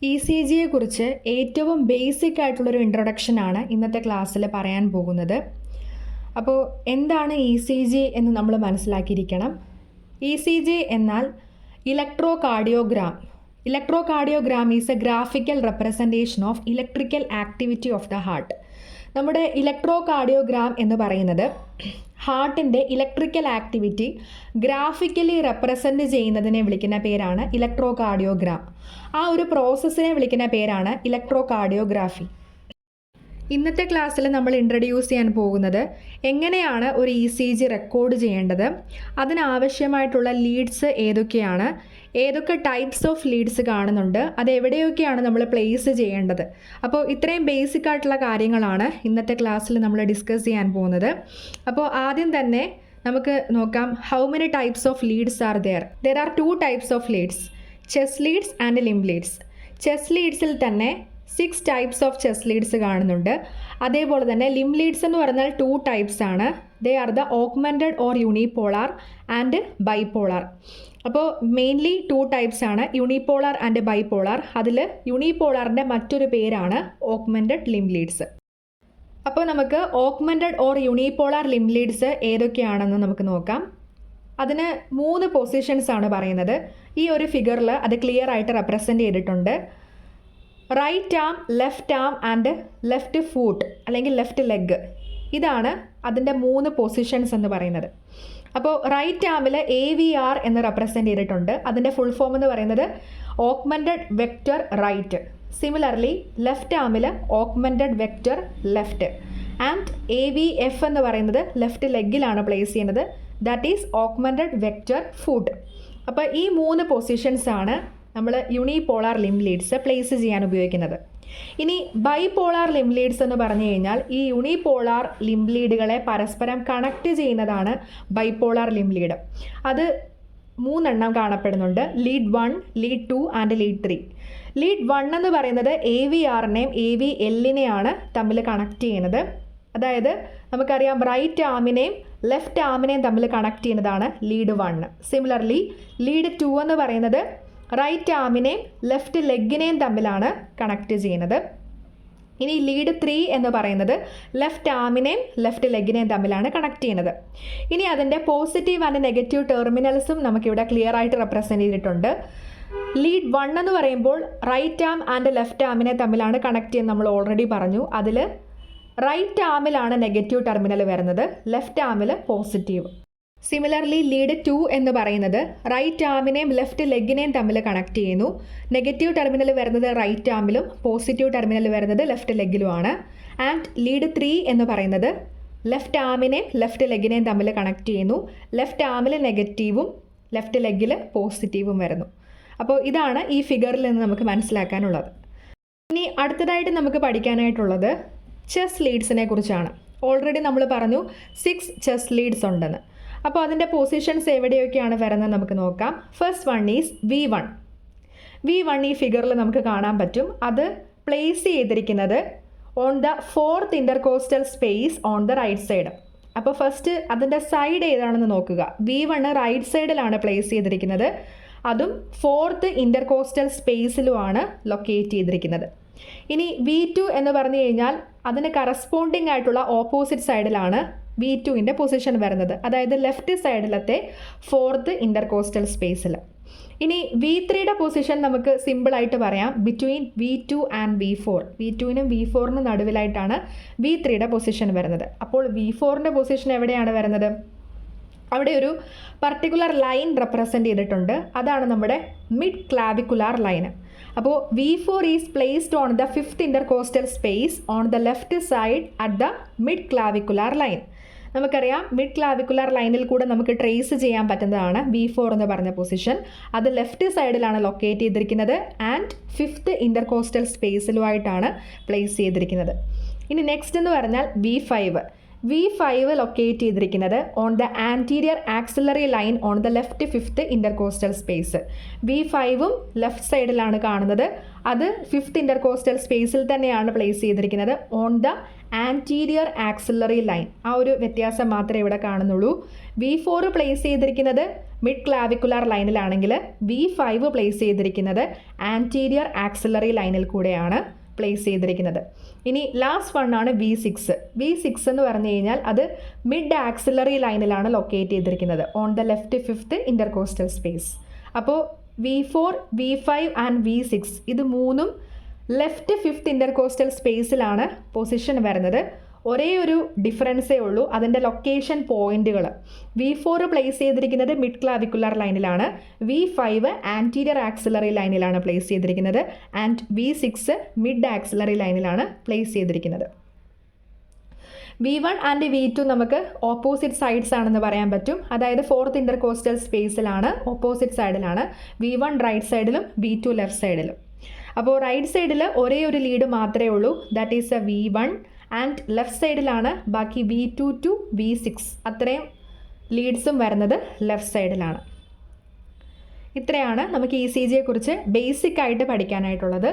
ECGയെ കുറിച്ച് ഏറ്റവും ബേസിക് ആയിട്ടുള്ളൊരു ഇൻട്രൊഡക്ഷനാണ് ഇന്നത്തെ ക്ലാസ്സിൽ പറയാൻ പോകുന്നത്. അപ്പോൾ എന്താണ് ECG എന്ന് നമ്മൾ മനസ്സിലാക്കിയിരിക്കണം. ECG എന്നാൽ electrocardiogram. Electrocardiogram is A graphical representation of electrical activity of the heart. നമ്മുടെ ഇലക്ട്രോകാർഡിയോഗ്രാം എന്ന് പറയുന്നത് ഹാർട്ടിൻ്റെ ഇലക്ട്രിക്കൽ ആക്ടിവിറ്റി ഗ്രാഫിക്കലി റെപ്രസെൻറ്റ് ചെയ്യുന്നതിനെ വിളിക്കുന്ന പേരാണ് ഇലക്ട്രോകാർഡിയോഗ്രാം. ആ ഒരു പ്രോസസ്സിനെ വിളിക്കുന്ന പേരാണ് ഇലക്ട്രോകാർഡിയോഗ്രാഫി. ഇന്നത്തെ ക്ലാസ്സിൽ നമ്മൾ ഇൻട്രൊഡ്യൂസ് ചെയ്യാൻ പോകുന്നത് എങ്ങനെയാണ് ഒരു ECG റെക്കോർഡ് ചെയ്യേണ്ടത്, അതിനാവശ്യമായിട്ടുള്ള ലീഡ്സ് ഏതൊക്കെയാണ്, ഏതൊക്കെ ടൈപ്സ് ഓഫ് ലീഡ്സ് കാണുന്നുണ്ട്, അത് എവിടെയൊക്കെയാണ് നമ്മൾ പ്ലേസ് ചെയ്യേണ്ടത്. അപ്പോൾ ഇത്രയും ബേസിക് ആയിട്ടുള്ള കാര്യങ്ങളാണ് ഇന്നത്തെ ക്ലാസ്സിൽ നമ്മൾ ഡിസ്കസ് ചെയ്യാൻ പോകുന്നത്. അപ്പോൾ ആദ്യം തന്നെ നമുക്ക് നോക്കാം, how many types of leads are there are 2 types of leads, chest leads and limb leads. Chest ലീഡ്സിൽ തന്നെ 6 ടൈപ്സ് ഓഫ് ചെസ്റ്റ് ലീഡ്സ് കാണുന്നുണ്ട്. അതേപോലെ തന്നെ ലിംബ് ലീഡ്സ് എന്ന് പറഞ്ഞാൽ 2 ടൈപ്സ് ആണ്. They are the augmented or unipolar and bipolar. അപ്പോൾ mainly 2 types ആണ്, യൂണിപോളാർ ആൻഡ് ബൈപോളാർ. അതിൽ യൂണിപോളാറിൻ്റെ മറ്റൊരു പേരാണ് ഓഗ്മെൻറ്റഡ് ലിംബ് ലീഡ്സ്. അപ്പോൾ നമുക്ക് augmented or unipolar limb leads ഏതൊക്കെയാണെന്ന് നമുക്ക് നോക്കാം. അതിന് 3 പൊസിഷൻസ് ആണ് പറയുന്നത്. ഈ ഒരു ഫിഗറിൽ അത് ക്ലിയർ ആയിട്ട് റെപ്രസെൻറ്റ് ചെയ്തിട്ടുണ്ട്. Right arm, left arm and left foot അല്ലെങ്കിൽ ലെഫ്റ്റ് ലെഗ്. ഇതാണ് അതിൻ്റെ 3 പൊസിഷൻസ് എന്ന് പറയുന്നത്. അപ്പോൾ റൈറ്റ് ആമിൽ AVR എന്ന് റെപ്രസെൻറ്റ് ചെയ്തിട്ടുണ്ട്. അതിൻ്റെ ഫുൾ ഫോം എന്ന് പറയുന്നത് augmented vector right. Similarly left ആമിൽ augmented vector left and AVF എന്ന് പറയുന്നത് ലെഫ്റ്റ് ലെഗിലാണ് പ്ലേസ് ചെയ്യുന്നത്. That is augmented vector foot. അപ്പോൾ ഈ 3 പൊസിഷൻസ് ആണ് നമ്മൾ യൂണിപോളാർ ലിംബ് ലീഡ്സ് പ്ലേസ് ചെയ്യാൻ ഉപയോഗിക്കുന്നത്. ഇനി ബൈപോളാർ ലിംബ് ലീഡ്സ് എന്ന് പറഞ്ഞു കഴിഞ്ഞാൽ ഈ യൂണിപോളാർ ലിംബ് ലീഡുകളെ പരസ്പരം കണക്ട് ചെയ്യുന്നതാണ് ബൈപോളാർ ലിംബ് ലീഡ്. അത് 3 എണ്ണം കാണപ്പെടുന്നുണ്ട്, lead 1, lead 2 and lead 3. Lead 1 എന്ന് പറയുന്നത് AVRനെയും AVLനെയാണ് തമ്മിൽ കണക്ട് ചെയ്യുന്നത്. അതായത് നമുക്കറിയാം റൈറ്റ് ആമിനെയും ലെഫ്റ്റ് ആമിനെയും തമ്മിൽ കണക്ട് ചെയ്യുന്നതാണ് ലീഡ് 1. സിമിലർലി ലീഡ് 2 എന്ന് പറയുന്നത് റൈറ്റ് ആമിനെയും ലെഫ്റ്റ് ലെഗിനെയും തമ്മിലാണ് കണക്ട് ചെയ്യുന്നത്. ഇനി ലീഡ് 3 എന്ന് പറയുന്നത് ലെഫ്റ്റ് ആമിനെയും ലെഫ്റ്റ് ലെഗിനെയും തമ്മിലാണ് കണക്ട് ചെയ്യുന്നത്. ഇനി അതിൻ്റെ പോസിറ്റീവ് ആൻഡ് നെഗറ്റീവ് ടെർമിനൽസും നമുക്കിവിടെ ക്ലിയർ ആയിട്ട് റെപ്രസെൻറ്റ് ചെയ്തിട്ടുണ്ട്. ലീഡ് 1 എന്ന് പറയുമ്പോൾ റൈറ്റ് ആം ആൻഡ് ലെഫ്റ്റ് ആമിനെ തമ്മിലാണ് കണക്ട് ചെയ്യുന്നത്, നമ്മൾ ഓൾറെഡി പറഞ്ഞു. അതിൽ റൈറ്റ് ആമിലാണ് നെഗറ്റീവ് ടെർമിനൽ വരുന്നത്, ലെഫ്റ്റ് ആമിൽ പോസിറ്റീവ്. സിമിലർലി ലീഡ് 2 എന്ന് പറയുന്നത് റൈറ്റ് ആമിനെയും ലെഫ്റ്റ് ലെഗിനെയും തമ്മിൽ കണക്ട് ചെയ്യുന്നു. നെഗറ്റീവ് ടെർമിനൽ വരുന്നത് റൈറ്റ് ആമിലും പോസിറ്റീവ് ടെർമിനൽ വരുന്നത് ലെഫ്റ്റ് ലെഗിലുമാണ്. ആൻഡ് ലീഡ് 3 എന്ന് പറയുന്നത് ലെഫ്റ്റ് ആമിനെയും ലെഫ്റ്റ് ലെഗിനെയും തമ്മിൽ കണക്ട് ചെയ്യുന്നു. ലെഫ്റ്റ് ആമിൽ നെഗറ്റീവും ലെഫ്റ്റ് ലെഗിൽ പോസിറ്റീവും വരുന്നു. അപ്പോൾ ഇതാണ് ഈ ഫിഗറിൽ നിന്ന് നമുക്ക് മനസ്സിലാക്കാനുള്ളത്. ഇനി അടുത്തതായിട്ട് നമുക്ക് പഠിക്കാനായിട്ടുള്ളത് ചെസ്റ്റ് ലീഡ്സിനെ കുറിച്ചാണ്. ഓൾറെഡി നമ്മൾ പറഞ്ഞു 6 ചെസ്റ്റ് ലീഡ്സ് ഉണ്ടെന്ന്. അപ്പോൾ അതിൻ്റെ പൊസിഷൻസ് എവിടെയൊക്കെയാണ് വരുന്നത് നമുക്ക് നോക്കാം. First one is V1. V1 ഈ ഫിഗറിൽ നമുക്ക് കാണാൻ പറ്റും. അത് പ്ലേസ് ചെയ്തിരിക്കുന്നത് on the 4th intercostal space on the right side. അപ്പോൾ ഫസ്റ്റ് അതിൻ്റെ സൈഡ് ഏതാണെന്ന് നോക്കുക. V1 റൈറ്റ് സൈഡിലാണ് പ്ലേസ് ചെയ്തിരിക്കുന്നത്. അതും 4th ഇൻ്റർകോസ്റ്റൽ സ്പേസിലുമാണ് ലൊക്കേറ്റ് ചെയ്തിരിക്കുന്നത്. ഇനി V2 എന്ന് പറഞ്ഞു കഴിഞ്ഞാൽ അതിന് കറസ്പോണ്ടിങ് ആയിട്ടുള്ള ഓപ്പോസിറ്റ് സൈഡിലാണ് V2ൻ്റെ പൊസിഷൻ വരുന്നത്, അതായത് ലെഫ്റ്റ് സൈഡിലത്തെ 4th ഇൻ്റർകോസ്റ്റൽ സ്പേസിൽ. ഇനി V3യുടെ പൊസിഷൻ നമുക്ക് സിമ്പിളായിട്ട് പറയാം, ബിറ്റ്വീൻ V2 ആൻഡ് V4. V2നും V4നും നടുവിലായിട്ടാണ് V3യുടെ പൊസിഷൻ വരുന്നത്. അപ്പോൾ V4ൻ്റെ പൊസിഷൻ എവിടെയാണ് വരുന്നത്? അവിടെ ഒരു പർട്ടിക്കുലർ ലൈൻ റെപ്രസെൻറ്റ് ചെയ്തിട്ടുണ്ട്. അതാണ് നമ്മുടെ മിഡ് ക്ലാവിക്കുലാർ ലൈൻ. അപ്പോൾ V4 is placed on the 5th intercostal space on the left side at the mid clavicular line. നമുക്കറിയാം മിഡ് ക്ലാവിക്കുലാർ ലൈനിൽ കൂടെ നമുക്ക് ട്രേസ് ചെയ്യാൻ പറ്റുന്നതാണ് V4 എന്ന് പറഞ്ഞ പൊസിഷൻ. അത് ലെഫ്റ്റ് സൈഡിലാണ് ലൊക്കേറ്റ് ചെയ്തിരിക്കുന്നത് ആൻഡ് 5th ഇൻ്റർകോസ്റ്റൽ സ്പേസിലുമായിട്ടാണ് പ്ലേസ് ചെയ്തിരിക്കുന്നത്. ഇനി നെക്സ്റ്റ് എന്ന് പറഞ്ഞാൽ V5. V5 ലൊക്കേറ്റ് ചെയ്തിരിക്കുന്നത് on the anterior axillary line on the left fifth intercostal space. V5ഉം ലെഫ്റ്റ് സൈഡിലാണ് കാണുന്നത്. അത് ഫിഫ്ത്ത് ഇൻ്റർകോസ്റ്റൽ സ്പേസിൽ തന്നെയാണ് പ്ലേസ് ചെയ്തിരിക്കുന്നത് on the anterior axillary line. ആ ഒരു വ്യത്യാസം മാത്രമേ ഇവിടെ കാണുന്നുള്ളൂ. V4 പ്ലേസ് ചെയ്തിരിക്കുന്നത് മിഡ് ക്ലാവിക്കുലാർ ലൈനിലാണെങ്കിൽ V5 പ്ലേസ് ചെയ്തിരിക്കുന്നത് ആൻറ്റീരിയർ ആക്സിലറി ലൈനിൽ കൂടെയാണ് പ്ലേസ് ചെയ്തിരിക്കുന്നത്. ഇനി ലാസ്റ്റ് വൺ ആണ് V6. V6 എന്ന് പറഞ്ഞു കഴിഞ്ഞാൽ അത് മിഡ് ആക്സിലറി ലൈനിലാണ് ലൊക്കേറ്റ് ചെയ്തിരിക്കുന്നത് on the left fifth intercostal space. അപ്പോൾ V4, V5 ആൻഡ് V6 ഇത് മൂന്നും ലെഫ്റ്റ് ഫിഫ്ത്ത് ഇൻ്റർകോസ്റ്റൽ സ്പേസിലാണ് പൊസിഷൻ വരുന്നത്. ഒരേ ഒരു ഡിഫറൻസേ ഉള്ളൂ, അതിൻ്റെ ലൊക്കേഷൻ പോയിന്റുകൾ. V4 പ്ലേസ് ചെയ്തിരിക്കുന്നത് മിഡ് ക്ലാവിക്കുലാർ ലൈനിലാണ്, V5 ആൻറ്റീരിയർ ആക്സിലറി ലൈനിലാണ് പ്ലേസ് ചെയ്തിരിക്കുന്നത്, ആൻഡ് V6 മിഡ് ആക്സിലറി ലൈനിലാണ് പ്ലേസ് ചെയ്തിരിക്കുന്നത്. V1 ആൻഡ് V2 നമുക്ക് ഓപ്പോസിറ്റ് സൈഡ്സ് ആണെന്ന് പറയാൻ പറ്റും. അതായത് ഫോർത്ത് ഇൻ്റർകോസ്റ്റൽ സ്പേസിലാണ്, ഓപ്പോസിറ്റ് സൈഡിലാണ്. V1 റൈറ്റ് സൈഡിലും V2 ലെഫ്റ്റ് സൈഡിലും. അപ്പോൾ റൈറ്റ് സൈഡിൽ ഒരേ ഒരു ലീഡ് മാത്രമേ ഉള്ളൂ, that is A V1, and left സൈഡിലാണ് ബാക്കി V2 ടു V6 അത്രയും ലീഡ്സും വരുന്നത് ലെഫ്റ്റ് സൈഡിലാണ്. ഇത്രയാണ് നമുക്ക് ECGയെ കുറിച്ച് ബേസിക് ആയിട്ട് പഠിക്കാനായിട്ടുള്ളത്.